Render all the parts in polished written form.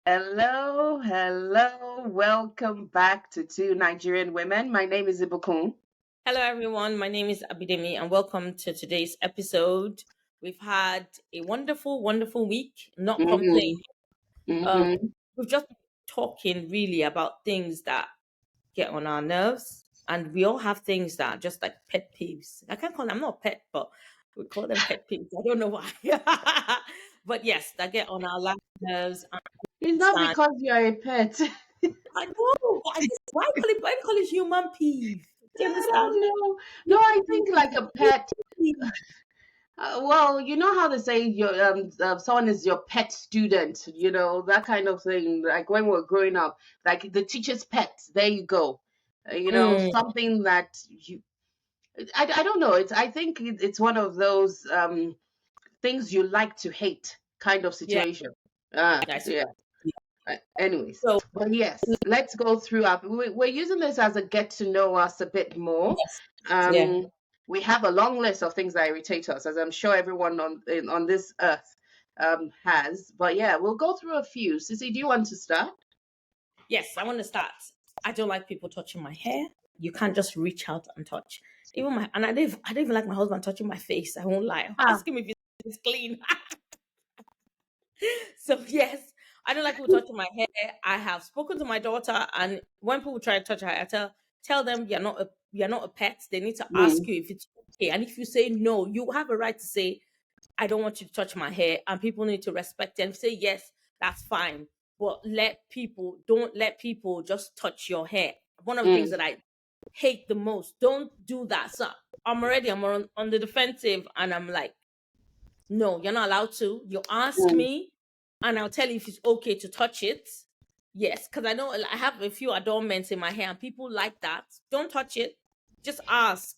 Hello, hello. Welcome back to Two Nigerian Women. My name is Ibukun. Hello, everyone. My name is Abidemi, and welcome to today's episode. We've had a wonderful, wonderful week. Not complaining. Mm-hmm, Um, mm-hmm. we've just been talking really about things that get on our nerves, and we all have things that are just like pet peeves. I can't call them. I'm not a pet, but we call them pet peeves. I don't know why, but yes, that get on our nerves. And It's not understand. because you're a pet. I know. But why call it human peeve? Do you I understand? don't know. No, I think like a pet. Peeve. Well, you know how they say someone is your pet student. You know that kind of thing. Like when we're growing up, like the teacher's pet. There you go. Mm, Something that you. I don't know. I think it's one of those things you like to hate kind of yeah. situation. Nice. Yeah. Anyways, So but yes, let's go through our. We're using this as a get to know us a bit more. yes, yeah. Um, we have a long list of things that irritate us, as I'm sure everyone on this earth has. But yeah, we'll go through a few. Sissy, do you want to start? Yes, I want to start. I don't like people touching my hair. You can't just reach out and touch. Even my and I don't even like my husband touching my face. I won't lie. I'll Ah, ask him if it's clean. So yes, I don't like people touching my hair. I have spoken to my daughter, and when people try to touch her, I tell them you're not a pet. They need to ask mm, you if it's okay. And if you say no, you have a right to say I don't want you to touch my hair, and people need to respect it and say yes, that's fine. But don't let people just touch your hair. One of the things mm, that I hate the most, don't do that. So I'm on the defensive, and I'm like, no, you're not allowed to. You ask mm, me, and I'll tell you if it's okay to touch it. Yes, because I know I have a few adornments in my hair, and people like that. Don't touch it. Just ask.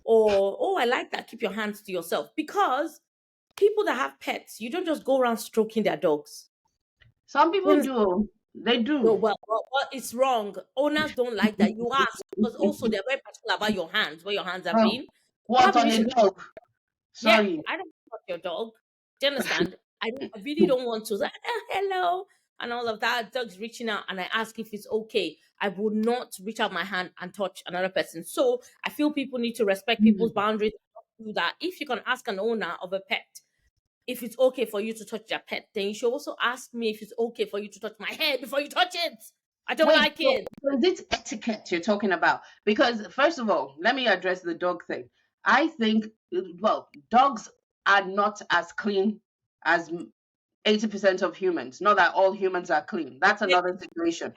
Or, oh, I like that. Keep your hands to yourself. Because people that have pets, you don't just go around stroking their dogs. some people Yes. do. They No, do. well, it's wrong. Owners don't like that. You ask because also they're very particular about your hands, where your hands have Oh, been. You what have a on a reason. dog? Yeah, Sorry. I don't touch your dog. Do you understand? I really don't want to. Like, hello, and all of that. Dog's reaching out, and I ask if it's okay. I would not reach out my hand and touch another person. So I feel people need to respect people's Mm. boundaries. Do that. If you can ask an owner of a pet if it's okay for you to touch their pet, then you should also ask me if it's okay for you to touch my hair before you touch it. I don't Wait, like so it. is it etiquette you're talking about? Because first of all, let me address the dog thing. I think, well, dogs are not as clean as 80% of humans. Not that all humans are clean. That's another situation.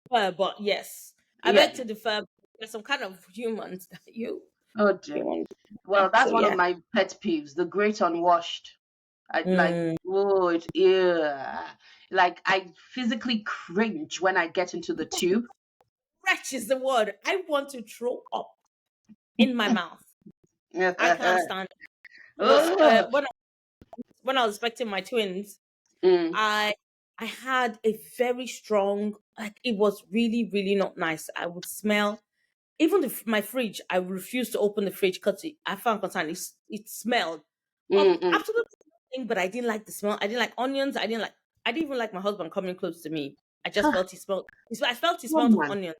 But yes, I beg Yeah. to differ. There's some kind of humans that Oh you dear. want. Well, So that's one of yeah. my pet peeves. The great unwashed. I like. Mm. Oh, like I physically cringe when I get into the tube. Wretch is the word. I want to throw up in my mouth. I can't stand it. Was Oh. when I was expecting my twins, Mm, I I had a very strong like it was really really not nice. I would smell even my fridge. I refused to open the fridge because I found concern. It smelled of mm, mm. absolutely nothing, but I didn't like the smell. I didn't like onions. I didn't even like my husband coming close to me. I just felt he smelled. I felt he smelled Come of on. onion,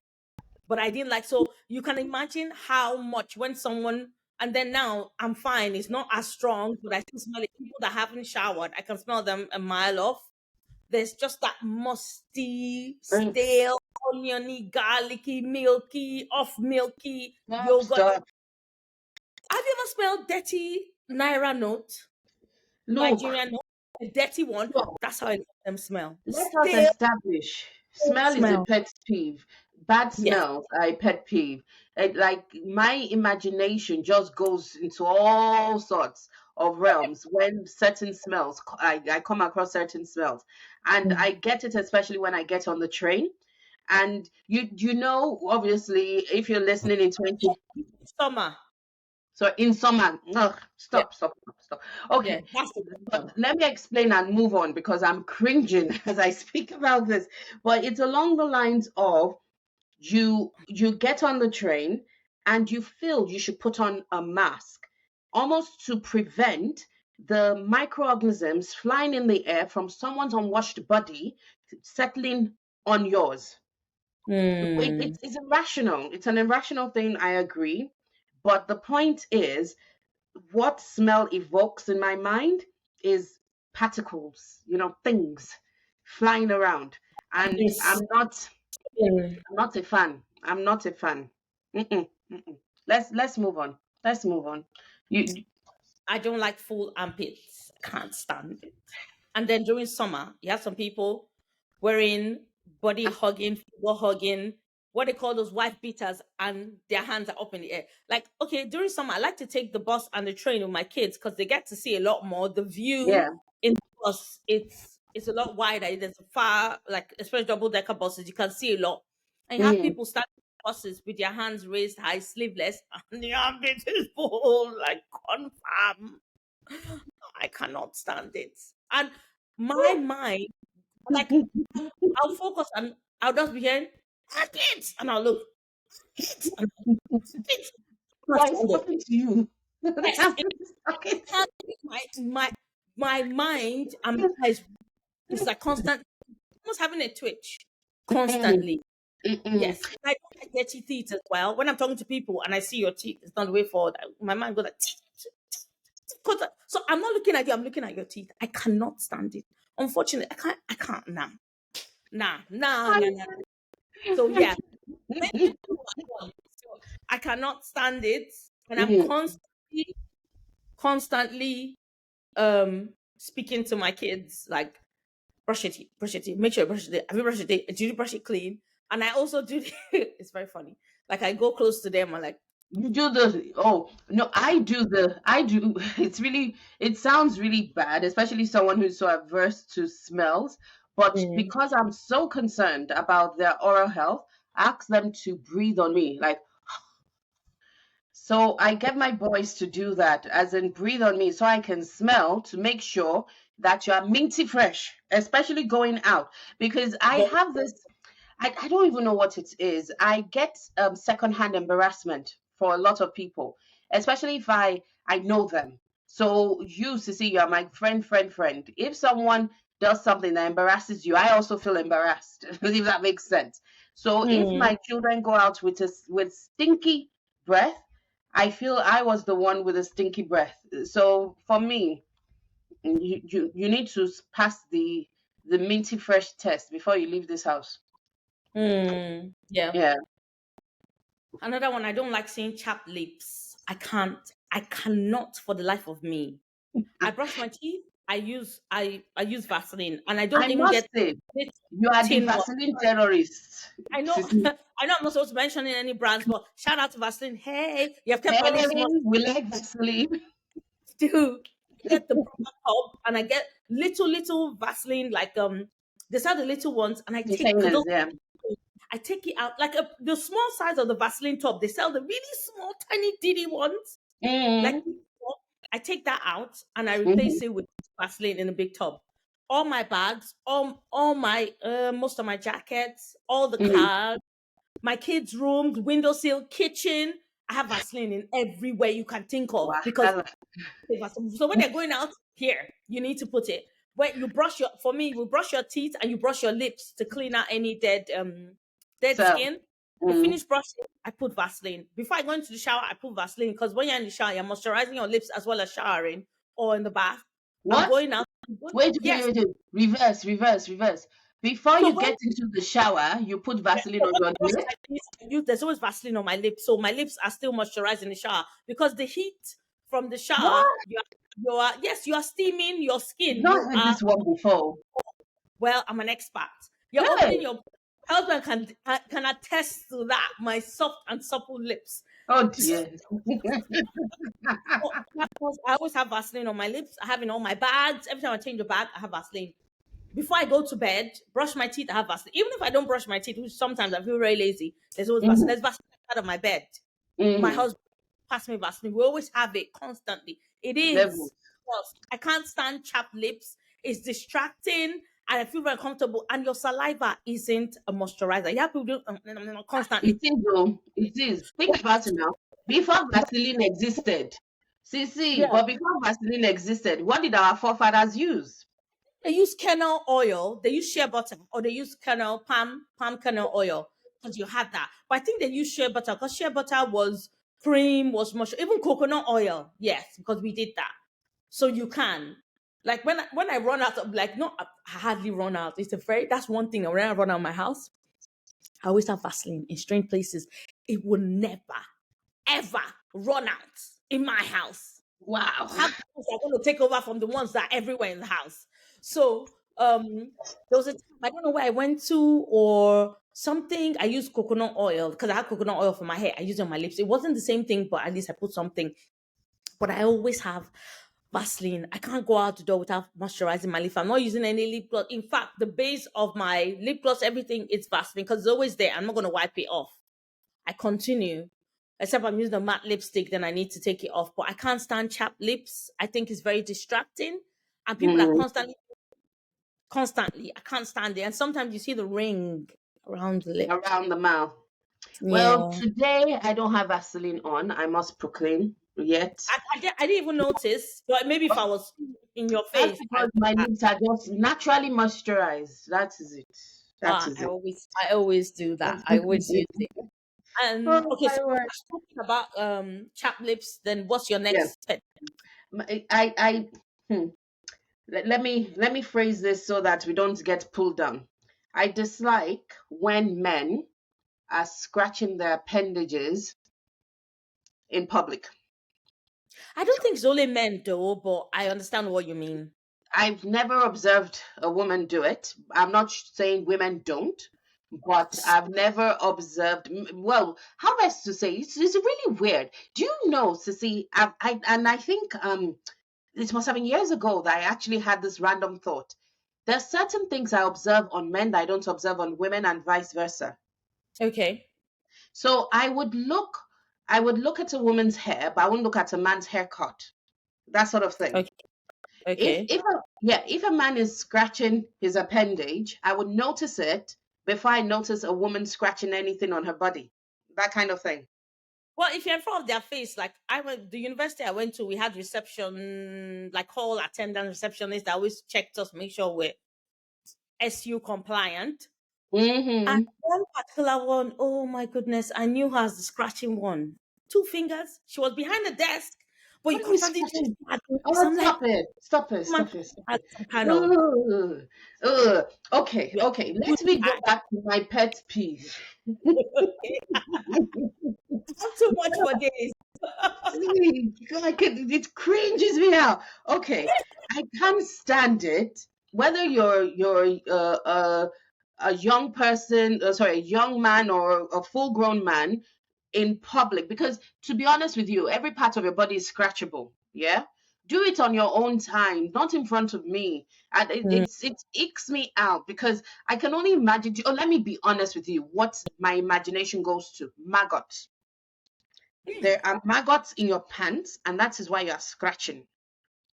but I didn't like. So you can imagine how much when someone. And then now I'm fine. It's not as strong, but I still smell it. People that haven't showered, I can smell them a mile off. There's just that musty, Mm. stale, oniony, garlicky, milky, off milky Stop, yogurt. stop. Have you ever smelled dirty Naira note, Look, Nigerian note, a dirty one? look, That's how I let them smell. let us Stale establish smell is a smell. pet peeve. Bad Yes. smells are a pet peeve. Like my imagination just goes into all sorts of realms when certain smells, I come across certain smells. And I get it especially when I get on the train. And you know, obviously, if you're listening in 20, Summer. so in summer, no, Yeah. stop. Yeah. Okay, That's the but one. let me explain and move on because I'm cringing as I speak about this. But it's along the lines of you get on the train and you feel you should put on a mask almost to prevent the microorganisms flying in the air from someone's unwashed body settling on yours. Mm. It's irrational. It's an irrational thing, I agree. But the point is, what smell evokes in my mind is particles, things flying around. And Yes. Mm. I'm not a fan. I'm not a fan. Mm-mm, mm-mm. Let's move on. Let's move on. You I don't like full armpits. I can't stand it. And then during summer, you have some people wearing body hugging, figure hugging, what they call those wife beaters, and their hands are up in the air. Like, okay, during summer, I like to take the bus and the train with my kids because they get to see a lot more. The view yeah. in the bus, it's a lot wider. There's a far, like especially double decker buses, you can see a lot. And you have Mm. people standing in buses with their hands raised high, sleeveless, and the armpit is full, like confirm. I cannot stand it. And my mind, like, I'll focus and I'll just be hearing, armpits! And I'll look, armpits! And armpits! I can't Why is stand it. talking to you? Yes, I'm talking to can't my mind and my eyes is like constant, almost having a twitch Mm-mm, constantly. mm-mm. Yes, I don't like dirty teeth as well. When I'm talking to people and I see your teeth, it's not the way forward. My mind goes like, so I'm not looking at you. I'm looking at your teeth. I cannot stand it. Unfortunately, I can't. I can't. Nah. So yeah, let me do what I want. So I cannot stand it, and I'm Mm. constantly speaking to my kids like brush your teeth, make sure you brush your teeth. Have you brushed your teeth? Did you brush it clean? And I also do it's very funny. Like I go close to them and like You do the oh no, I do it sounds really bad, especially someone who's so averse to smells. But mm, because I'm so concerned about their oral health, I ask them to breathe on me. Like, so I get my boys to do that, as in breathe on me so I can smell to make sure that you are minty fresh, especially going out. Because I but have this, I don't even know what it is. I get secondhand embarrassment for a lot of people, especially if I know them. So you, Sissy, you are my friend. If someone does something that embarrasses you, I also feel embarrassed, if that makes sense. So if mm, my children go out with stinky breath, I feel I was the one with a stinky breath. So for me, you need to pass the minty fresh test before you leave this house. yeah. Yeah. Another one, I don't like seeing chapped lips. I cannot for the life of me. I brush my teeth. I use Vaseline, and I don't I even must get say, this you are the tin one. Vaseline terrorist. I know, Sissy. I know I'm not supposed to mention any brands, but shout out to Vaseline. Hey, you have kept my Hey, lips moist we like Vaseline. too. I get the proper tub, and I get little Vaseline, like they sell the little ones, and I take because Containers, those yeah. I take it out like the small size of the Vaseline tub. They sell the really small, tiny, diddy ones. Like Mm-hmm. I take that out and I Mm-hmm. replace it with Vaseline in a big tub. All my bags, all my most of my jackets, all the Mm-hmm. cars, my kids' rooms, windowsill, kitchen. I have Vaseline in everywhere you can think of because Wahala. so when they're going out, here, you need to put it. When you brush your for me, you brush your teeth and you brush your lips to clean out any dead So, skin. I mm. finish brushing, I put Vaseline. Before I go into the shower, I put Vaseline because when you're in the shower, you're moisturizing your lips as well as showering or in the bath. I'm What? going out. Yes. Wait. Reverse. Before So you when get into the shower, you put yeah, Vaseline so on when your I brush lip. my teeth, there's always Vaseline on my lips. So my lips are still moisturized in the shower because the heat from the shower, What? yes, you are steaming your I've skin. not You heard are this one before. well, I'm an expert. You're opening Hey. your husband can attest to that. My soft and supple lips. Oh dear. So, I always have Vaseline on my lips. I have in all my bags. Every time I change a bag, I have Vaseline. Before I go to bed, brush my teeth, I have Vaseline. Even if I don't brush my teeth, which sometimes I feel very lazy, there's always Vaseline. Mm-hmm. There's Vaseline out of my bed. My Mm-hmm. husband pass me Vaseline. We always have it constantly. It Devil. is. I can't stand chapped lips. It's distracting and I feel very comfortable. And your saliva isn't a moisturizer. You have to do It constantly. is though. It is. Think about it now. Before Vaseline existed, See, Yeah. but before Vaseline existed, what did our forefathers use? They use kernel oil, they use shea butter, or they use kernel palm kernel oil because you had that. But I think they use shea butter because shea butter was cream, was much, even coconut oil. Yes, because we did that. So you can. Like when I run out of like no, I hardly run out. It's a very that's one thing. When I run out of my house, I always have Vaseline in strange places. It will never ever run out in my house. Wow. How things are going to take over from the ones that are everywhere in the house. So there was a time I don't know where I went to or something. I used coconut oil because I had coconut oil for my hair. I used it on my lips. It wasn't the same thing, but at least I put something. But I always have Vaseline. I can't go out the door without moisturizing my lip. I'm not using any lip gloss. In fact, the base of my lip gloss, everything is Vaseline because it's always there. I'm not going to wipe it off. I continue. Except I'm using a matte lipstick, then I need to take it off. But I can't stand chapped lips. I think it's very distracting. And people are Mm, constantly, I can't stand it. And sometimes you see the ring around the lip. around the mouth. Well, Yeah. today I don't have Vaseline on, I must proclaim yet. I didn't even notice. But maybe if I was in your That's face, because my lips are just naturally moisturized. That is it. That is it. I always do that. I always use it. And Oh okay, my so word. talking about chapped lips, then what's your Yeah. next pet? I hmm. Let me phrase this so that we don't get pulled down. I dislike when men are scratching their appendages in public. I don't think it's only men though, but I understand what you mean. I've never observed a woman do it. I'm not saying women don't, but I've never observed. Well, how best to say? It's really weird. Do you know, Sissy? I think it must have been years ago that I actually had this random thought. There's certain things I observe on men that I don't observe on women, and vice versa. Okay. So I would look at a woman's hair, but I wouldn't look at a man's haircut. That sort of thing. Okay. If Okay. if a yeah, if a man is scratching his appendage, I would notice it before I notice a woman scratching anything on her body. That kind of thing. Well, if you're in front of their face, like I went the university I went to, we had reception, like hall attendant receptionist that always checked us, make sure we're SU compliant. And Mm-hmm. one particular one, oh my goodness, I knew her as the scratching one. Two fingers. She was behind the desk, but you What are you constantly scratching? had this. Oh, I'm like, stop it! Stop it! man Stop it! Stop had it! some kind of Ugh, ugh. Okay, yeah. okay. Let me go back to my pet peeve. Not too much for this. Like it cringes me out. Okay, I can't stand it. Whether you're a young person, sorry, a young man or a full grown man in public, because to be honest with you, every part of your body is scratchable. Yeah, do it on your own time, not in front of me. And Mm. it icks me out because I can only imagine. Oh, let me be honest with you. What my imagination goes to maggots. There are maggots in your pants, and that is why you are scratching.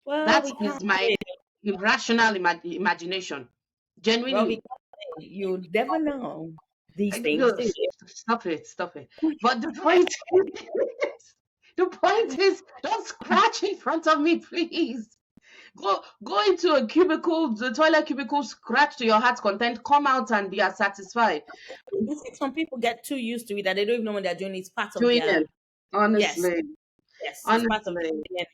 Well, That we can't is my say. irrational imagination. Well, we Genuinely. can't say. You never know these things, No, do you? stop it, stop it. But the point is, the point is, don't scratch in front of me, please. Go into a cubicle, the toilet cubicle, scratch to your heart's content, come out and be as satisfied. I think some people get too used to it that they don't even know when they're doing it. It's part of Doing their it, yes, honestly, yes, it's part of their honestly. DNA.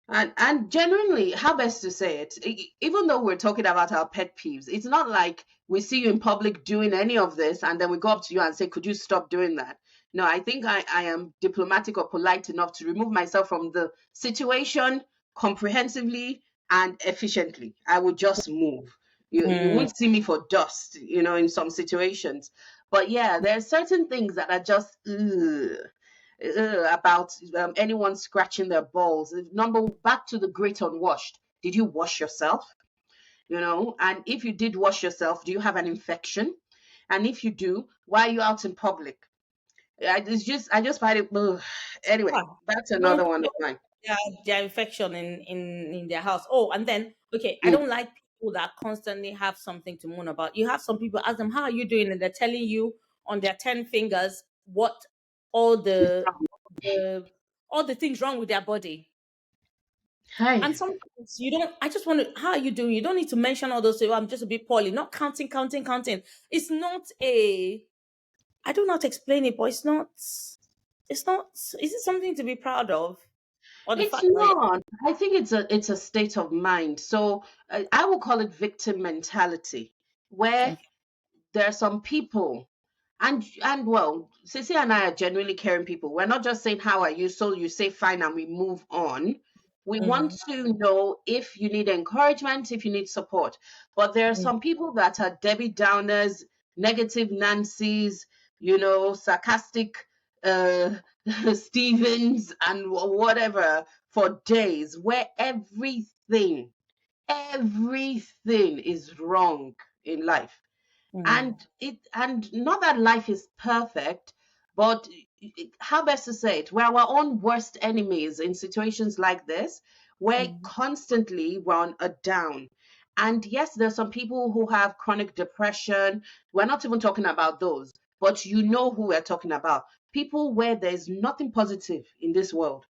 And genuinely, how best to say it, even though we're talking about our pet peeves, it's not like we see you in public doing any of this and then we go up to you and say, could you stop doing that? No, I think I am diplomatic or polite enough to remove myself from the situation comprehensively and efficiently. I would just move. You Mm. won't see me for dust, in some situations. But yeah, there are certain things that are just ugh, about anyone scratching their balls. Number back to the great unwashed. Did you wash yourself? And if you did wash yourself, do you have an infection? And if you do, why are you out in public? I just find it. Ugh. Anyway, Yeah. that's Some another one of people mine. their infection in their house. Oh, and then okay, I Mm. don't like people that constantly have something to moan about. You have some people ask them how are you doing, and they're telling you on their 10 fingers what all the all the things wrong with their body. Hi. And sometimes you don't, I just want to, how are you doing? You don't need to mention all those, say, oh, I'm just a bit poorly, not counting, counting, counting. It's not a, I don't know how to explain it, but it's not, is it something to be proud of? Or the It's fact that, not. I think it's a state of mind. So I will call it victim mentality, where okay. there are some people, and well, Sissy and I are genuinely caring people. We're not just saying how are you, so you say fine and we move on. We want Mm, to know if you need encouragement, if you need support. But there are mm, some people that are Debbie Downers, negative Nancy's, sarcastic uh Stevens and whatever for days, where everything is wrong in life. mm, And not that life is perfect, but how best to say it, we're our own worst enemies in situations like this, where mm, constantly we're on a down. And yes, there's some people who have chronic depression. We're not even talking about those, but you know who we're talking about. People where there's nothing positive in this world,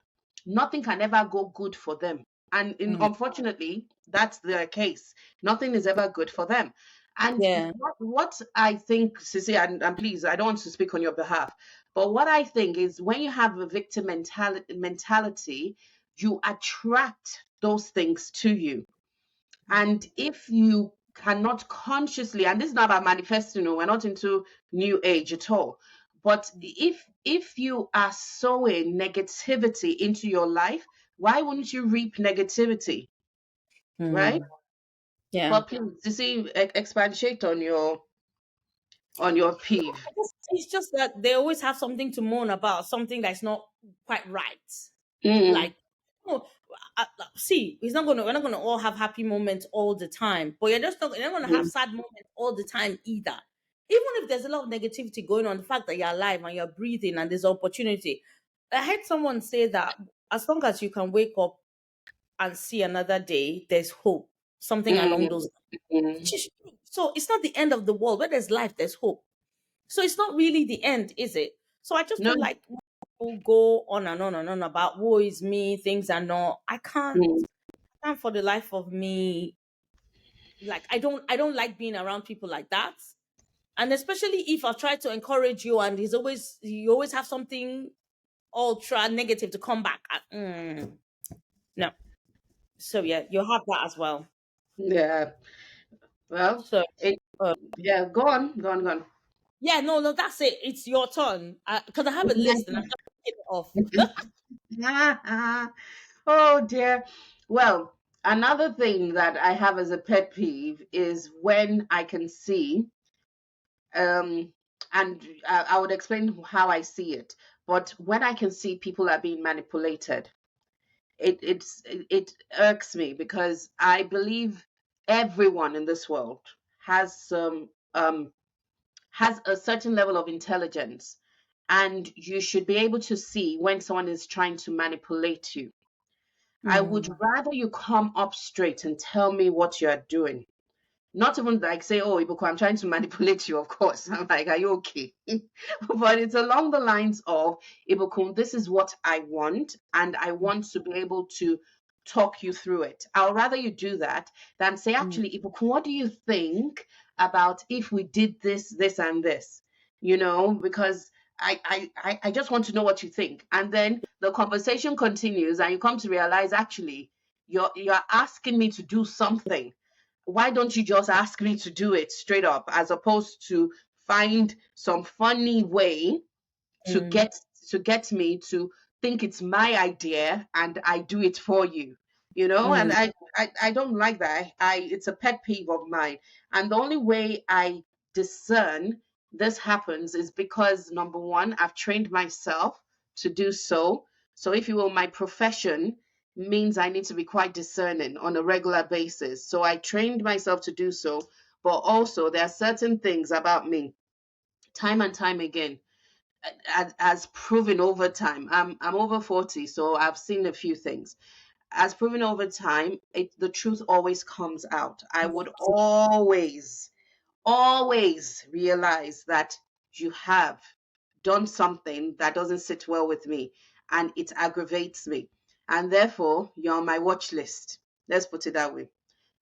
nothing can ever go good for them. And mm. unfortunately, that's their case. Nothing is ever good for them. And Yeah. what I think, Sissy, and please, I don't want to speak on your behalf, but what I think is when you have a victim mentality, you attract those things to you. And if you cannot consciously, and this is not about manifesting, we're not into new age at all. But if you are sowing negativity into your life, why wouldn't you reap negativity, right? Mm, yeah. But please, you see, expatiate on your peeve. It's just that they always have something to moan about, something that's not quite right. Mm, Like, oh, see, we're not gonna all have happy moments all the time, but you're not gonna have mm, sad moments all the time either. Even if there's a lot of negativity going on, the fact that you're alive and you're breathing and there's opportunity. I heard someone say that as long as you can wake up and see another day, there's hope. Something along mm, those lines. mm. Which is true. So it's not the end of the world. Where there's life, there's hope. So it's not really the end, is it? So I just No. don't like when people go on and on and on about woe is me, things are not. Mm, I can't for the life of me. Like I don't like being around people like that. And especially if I try to encourage you and you always have something ultra negative to come back. No. So yeah, you have that as well. yeah. Well, So uh, yeah. Go on. Go on. Go on. yeah, no, no, that's it. It's your turn. Because I have a list and I'm just taking it off. Oh dear. Well, another thing that I have as a pet peeve is when I can see, um, and I would explain how I see it. But when I can see people are being manipulated, it irks me because I believe everyone in this world has some has a certain level of intelligence, and you should be able to see when someone is trying to manipulate you. I would Mm, rather you come up straight and tell me what you're doing. Not even like say, oh, Ibuko, I'm trying to manipulate you, of course. I'm like, are you okay? But it's along the lines of, Ibuko, this is what I want, and I want to be able to talk you through it. I'll rather you do that than say, mm, actually, Ibuko, what do you think about if we did this, this, and this? Because I just want to know what you think. And then the conversation continues, and you come to realize, actually, you're asking me to do something. Why don't you just ask me to do it straight up, as opposed to find some funny way to mm, get me to think it's my idea and I do it for you, and mm, I don't like that. It's a pet peeve of mine. And the only way I discern this happens is because, number one, I've trained myself to do so. So if you will, my profession means I need to be quite discerning on a regular basis. So I trained myself to do so. But also there are certain things about me, time and time again, as proven over time. I'm over 40, so I've seen a few things. As proven over time, the truth always comes out. I would always realize that you have done something that doesn't sit well with me. and it aggravates me. And therefore, you're on my watch list. Let's put it that way.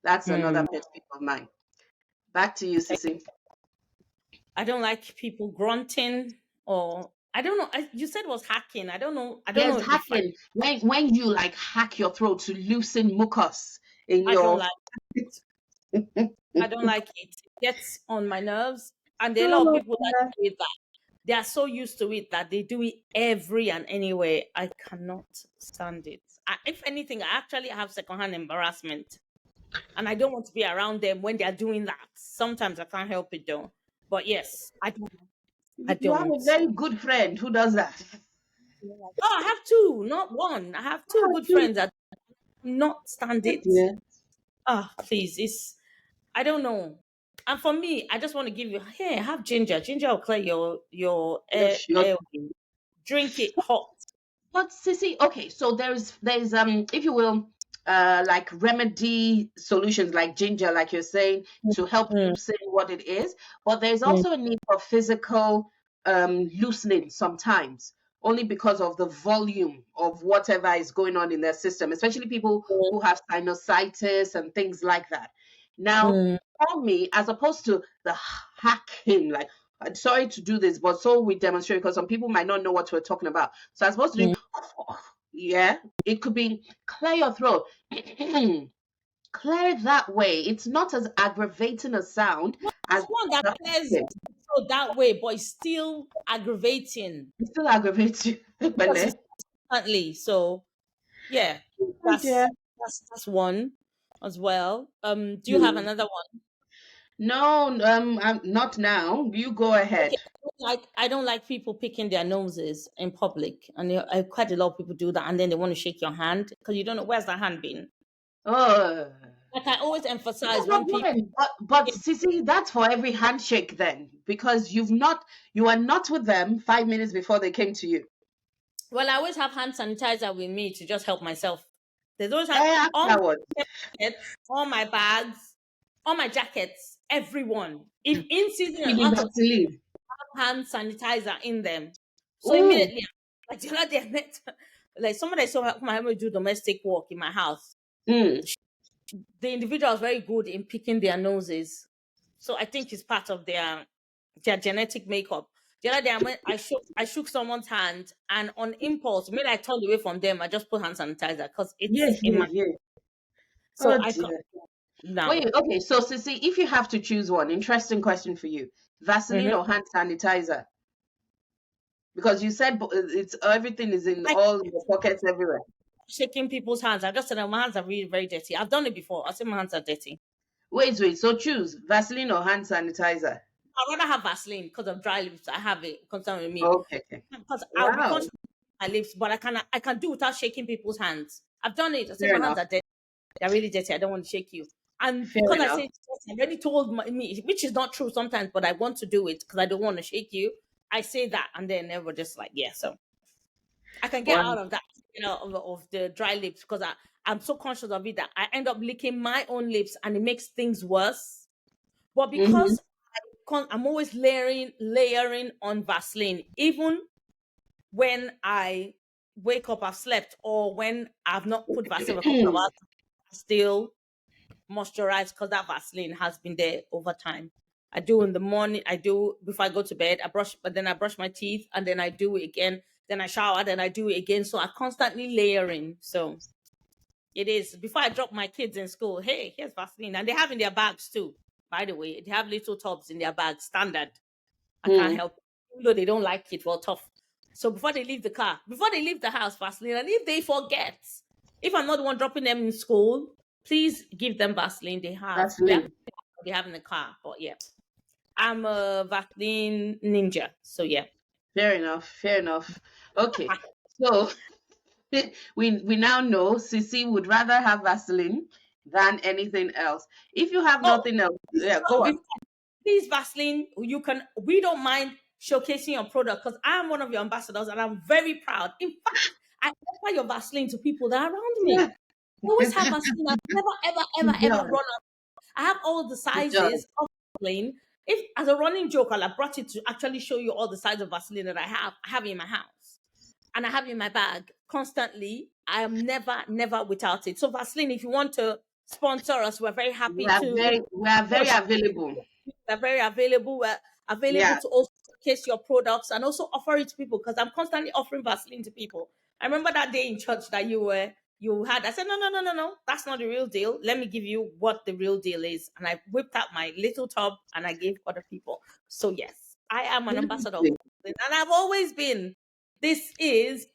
That's Hmm. another pet peeve of mine. Back to you, Sissy. I don't like people grunting, or I don't know. You said it was hacking. I don't know. I don't Yes, know if hacking. When you like hack your throat to loosen mucus in I don't your like. I don't like it. It gets on my nerves. And there are a lot of oh, people that do it, that they are so used to it that they do it every and anywhere. I cannot stand it. If anything, I actually have secondhand embarrassment. And I don't want to be around them when they are doing that. Sometimes I can't help it though. But yes, I don't. I you have a don't. very good friend who does that. Oh, I have two, not one. I have two good friends that not stand Oh, it. dear. Ah, please. I don't know. And for me, I just want to give you, hey, have ginger. Ginger will clear your Your drink it hot. But Sissy, okay, so there's if you will, like remedy solutions like ginger, like you're saying, to help Mm, loosen what it is. But there's mm, also a need for physical loosening sometimes, only because of the volume of whatever is going on in their system, especially people mm, who have sinusitis and things like that. Now, mm, for me, as opposed to the hacking, like I'm sorry to do this, but so we demonstrate because some people might not know what we're talking about. So I'm supposed to do, mm. yeah, it could be clear your throat, clear it that way. It's not as aggravating a sound It's as one that the clears hacking. so that way, but it's still aggravating It still aggravates you. because it's Bele. constantly. So yeah, Oh dear. that's one as well. Do you have Hmm. another one? No, I'm not now. You go Okay, ahead. I don't like people picking their noses in public, and quite a lot of people do that, and then they want to shake your hand because you don't know where's the hand been. Oh. Like I always emphasize But when people. when? But Sissy, that's for every handshake then, because you are not with them 5 minutes before they came to you. Well, I always have hand sanitizer with me to just help myself. There's always all Afterwards, my jackets, all my bags, all my jackets, everyone. If in season and keep out of Vaseline. hand sanitizer in them. So Oh, immediately, like the other day, I met like somebody saw my help me do domestic work in my house. mm. The individual was very good in picking their noses. So I think it's part of their genetic makeup. The other day I shook someone's hand, and on impulse, when I turned away from them, I just put hand sanitizer because Yeah, it's in yeah, my. yeah. So Oh I can't dear. now. Wait, okay. So, Sissy, if you have to choose one, interesting question for you: Vaseline Mhm. or hand sanitizer? Because you said it's everything is in I all your pockets everywhere. shaking people's hands. I just said my hands are really very dirty. I've done it before. I say my hands are dirty. Wait. So choose Vaseline or hand sanitizer. I'd rather have Vaseline because of dry lips. I have it concerned with me Okay, okay. because I'll be Wow. conscious of my lips, but I can do without shaking people's hands. I've done it. I say Fair my hands enough. are dirty. They're really dirty. I don't want to shake you. And Fair because I enough. say it's dirty, I already told me, which is not true sometimes, but I want to do it because I don't want to shake you. I say that, and then everyone just like, yeah. So I can get Wow. out of that, of the dry lips because I'm so conscious of it that I end up licking my own lips, and it makes things worse. But Mm-hmm. because I'm always layering on Vaseline, even when I wake up, I've slept, or when I've not put Vaseline for a couple of hours, I still moisturize because that Vaseline has been there over time. I do in the morning, I do before I go to bed, but then I brush my teeth, and then I do it again. Then I shower, then I do it again. So I constantly layering. So it is before I drop my kids in school. Hey, here's Vaseline, and they have in their bags too. By the way, they have little tubs in their bags, standard. I can't Mm. help it. Even though they don't like it, well, tough. So before they leave the car, before they leave the house, Vaseline, and if they forget, if I'm not the one dropping them in school, please give them Vaseline. Vaseline. They have in the car. But yeah, I'm a Vaseline ninja. So yeah, Fair enough. Fair enough. Okay. So we now know Sissy would rather have Vaseline than anything else. If you have oh, nothing else, yeah, go on. please, Vaseline, we don't mind showcasing your product because I'm one of your ambassadors and I'm very proud. In fact, I offer your Vaseline to people that are around me. I always have Vaseline. I've never, ever, She ever, ever does. run out. I have all the She does. sizes of Vaseline. If as a running joke, I'll have brought it to actually show you all the sizes of Vaseline that I have it in my house. and I have it in my bag constantly. I am never without it. So Vaseline, if you want to sponsor us, we're very happy to. we are very Push. available. We're very available. We're available Yeah. to also showcase your products and also offer it to people, because I'm constantly offering Vaseline to people. I remember that day in church that you had. I said, no, no, no, no, no, that's not the real deal. Let me give you what the real deal is. And I whipped out my little tub and I gave other people. So yes, I am an ambassador of Vaseline, and I've always been. This is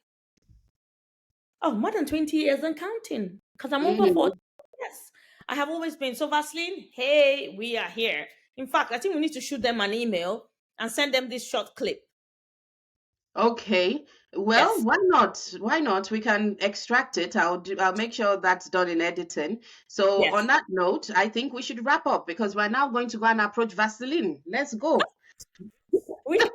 more than 20 years and counting, because I'm over Mhm. 40. Yes, I have always been. So Vaseline, hey, we are here. In fact, I think we need to shoot them an email and send them this short clip. Okay. Well, Yes, why not? Why not? We can extract it. I'll make sure that's done in editing. So on yes. that note, I think we should wrap up because we're now going to go and approach Vaseline. Let's go. We have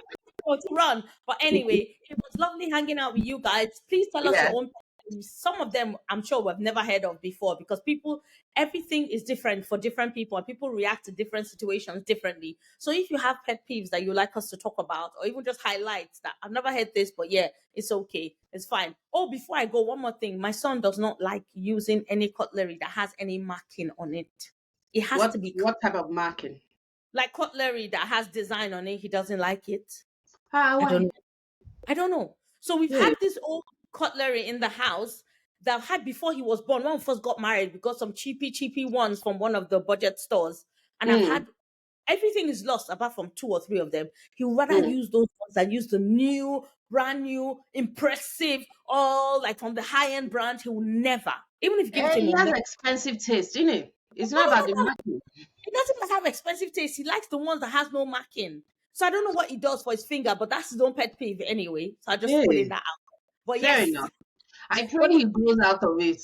to run. But anyway, it was lovely hanging out with you guys. Please tell us Yeah. your own pet peeves. Some of them I'm sure we've never heard of before, because everything is different for different people and people react to different situations differently. So if you have pet peeves that you like us to talk about, or even just highlights that I've never heard this, but yeah, it's okay. It's fine. Oh, before I go, one more thing. My son does not like using any cutlery that has any marking on it. It has to be What type of marking? like cutlery that has design on it. He doesn't like it. Ah, I don't why? know. I don't know. So we've Hmm. had this old cutlery in the house that I've had before he was born. When we first got married, we got some cheapy ones from one of the budget stores. And I've Hmm. had everything is lost apart from two or three of them. He would rather Hmm. use those ones than use the new, brand new, impressive, all like from the high end brand. He will never, even if you give it to him, He he will has never. expensive taste, isn't it? It's No, not no, about no, the no. marking. He doesn't have expensive taste. He likes the ones that has no marking. So I don't know what he does for his finger, but that's his own pet peeve anyway. So I just put in Hey, that out. But fair yes, enough. I pray but he grows out of it.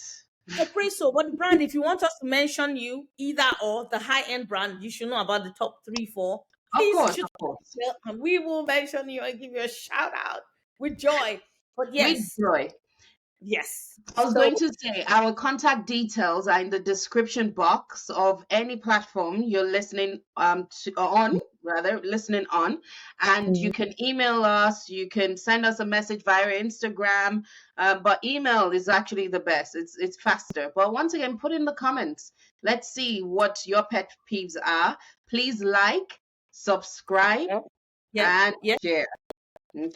I pray so. But the brand, if you want us to mention you, either or the high end brand, you should know about the top three, four. Of Please course, shoot of us course. an email and we will mention you and give you a shout out with joy. But With yes, joy. yes. I was So going to say our contact details are in the description box of any platform you're listening on, rather listening on, and you mm, can email us. You can send us a message via Instagram, but email is actually the best. It's faster. But once again, put in the comments. Let's see what your pet peeves are. Please like, subscribe, yeah, yeah, and yeah. share.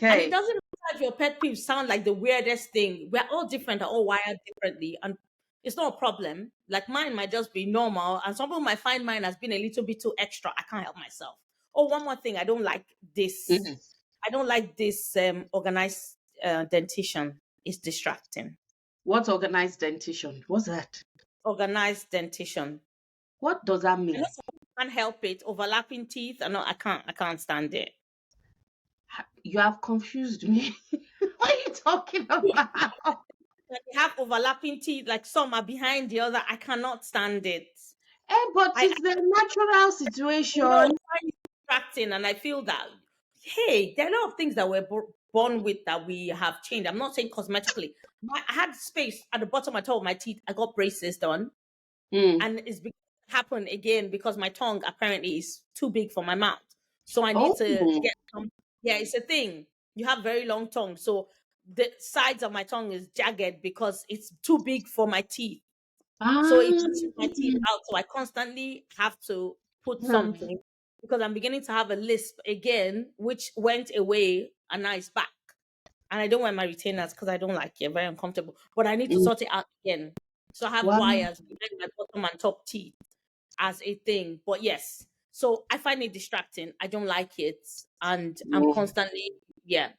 And it Okay. doesn't matter if your pet peeves sound like the weirdest thing. We're all different, are all wired differently. And it's not a problem. Like mine might just be normal. And some people might find mine as being a little bit too extra. I can't help myself. Oh, one more thing. I don't like this. Mhm. I don't like this organized dentition. It's distracting. What's organized dentition? What's that? Organized dentition. What does that I know mean? some people can't help it. Overlapping teeth. I know I can't stand it. You have confused me. What are you talking about? Like, they have overlapping teeth, like some are behind the other. I cannot stand it. But I it's the natural know situation. time is distracting, and I feel that hey, there are a lot of things that we're born with that we have changed. I'm not saying cosmetically. I had space at the bottom of my top of my teeth. I got braces done, Mm. and it's happened again because my tongue apparently is too big for my mouth. So I need Oh. to get some. Yeah, it's a thing. You have very long tongue, so the sides of my tongue is jagged because it's too big for my teeth. So it Ah. pushes my teeth out. So I constantly have to put Hmm. something because I'm beginning to have a lisp again, which went away and now it's back. And I don't wear my retainers because I don't like it, very uncomfortable. But I need to Mm. sort it out again. So I have Wow. wires behind my bottom and top teeth as a thing. But yes, so I find it distracting. I don't like it. And I'm Mm. constantly, yeah,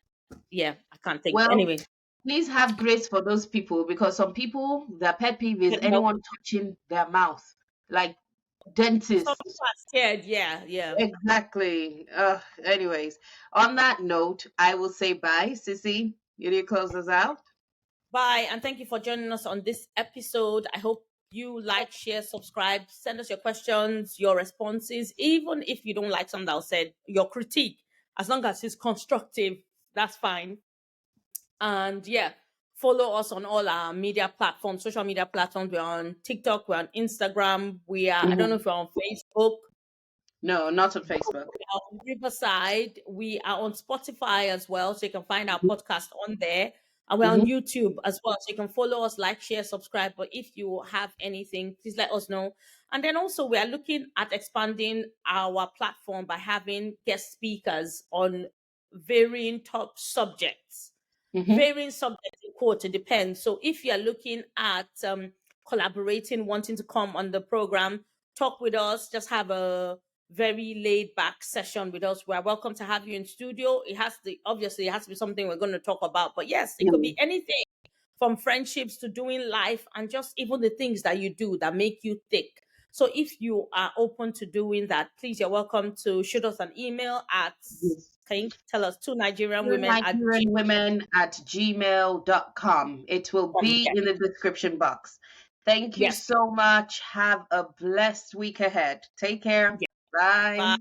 yeah, I can't take it. Well, Anyway, please have grace for those people because some people, their pet peeve is get help. anyone touching their mouth, like Some dentists. people are scared. Yeah, yeah. Exactly. Anyways, on that note, I will say bye. Sissy, you need to close us out? Bye, and thank you for joining us on this episode. I hope you like, share, subscribe, send us your questions, your responses, even if you don't like something that was said, your critique, as long as it's constructive, that's fine. And yeah, follow us on all our media platforms, social media platforms. We're on TikTok, we're on Instagram, I don't know Mhm. if we're on Facebook, No, not on Facebook. we are on Riverside, we are on Spotify as well, so you can find our podcast on there. And we're on Mm-hmm. YouTube as well. So you can follow us, like, share, subscribe. But if you have anything, please let us know. And then also, we are looking at expanding our platform by having guest speakers on varying top subjects. Mm-hmm. Varying subjects in quote, it depends. So if you're looking at collaborating, wanting to come on the program, talk with us, just have a very laid back session with us. We're welcome to have you in studio. It has to obviously it has to be something we're going to talk about. But yes, it could be anything from friendships to doing life and just even the things that you do that make you tick. So if you are open to doing that, please you're welcome to shoot us an email at, Yes. can you tell us, two Nigerian Two women at Nigerian women at gmail.com. It will gmail.com. be Yes, in the description box. Thank you yes, so much. Have a blessed week ahead. Take care. yes. Bye. Bye.